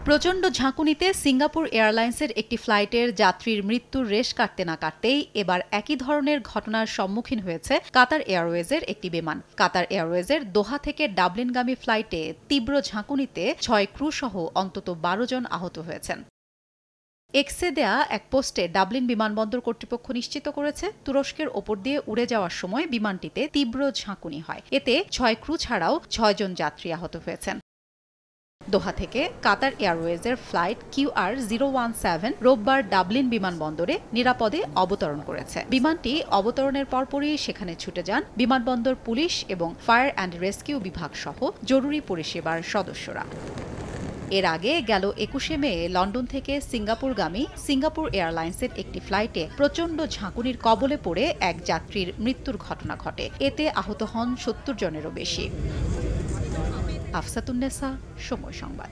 প্রচণ্ড ঝাঁকুনিতে সিঙ্গাপুর এয়ারলাইন্সের একটি ফ্লাইটের যাত্রীর মৃত্যুর রেশ কাটতে না কাটতেই এবার একই ধরনের ঘটনার সম্মুখীন হয়েছে কাতার এয়ারওয়েজের একটি বিমান। কাতার এয়ারওয়েজের দোহা থেকে ডাবলিনগামী ফ্লাইটে তীব্র ঝাঁকুনিতে ৬ ক্রু সহ অন্তত ১২ জন আহত হয়েছেন। এক্সে দেয়া এক পোস্টে ডাবলিন বিমানবন্দর কর্তৃপক্ষ নিশ্চিত করেছে, তুরস্কের ওপর দিয়ে উড়ে যাওয়ার সময় বিমানটিতে তীব্র ঝাঁকুনি হয়। এতে ৬ ক্রু ছাড়াও ৬ জন যাত্রী আহত হয়েছেন। দোহা থেকে কাতার এয়ারওয়েজের ফ্লাইট QR017 রোববার ডাবলিন বিমানবন্দরে নিরাপদে অবতরণ করেছে। বিমানটি অবতরণের পরপরই সেখানে ছুটে যান বিমানবন্দর পুলিশ এবং ফায়ার অ্যান্ড রেস্কিউ বিভাগ সহ জরুরি পরিষেবার সদস্যরা। এর আগে গেল ২১শে মে লন্ডন থেকে সিঙ্গাপুরগামী সিঙ্গাপুর এয়ারলাইন্সের একটি ফ্লাইটে প্রচণ্ড ঝাঁকুনির কবলে পড়ে এক যাত্রীর মৃত্যুর ঘটনা ঘটে। এতে আহত হন ৭০ জনেরও বেশি। আফসাতুন্নেসা, সময় সংবাদ।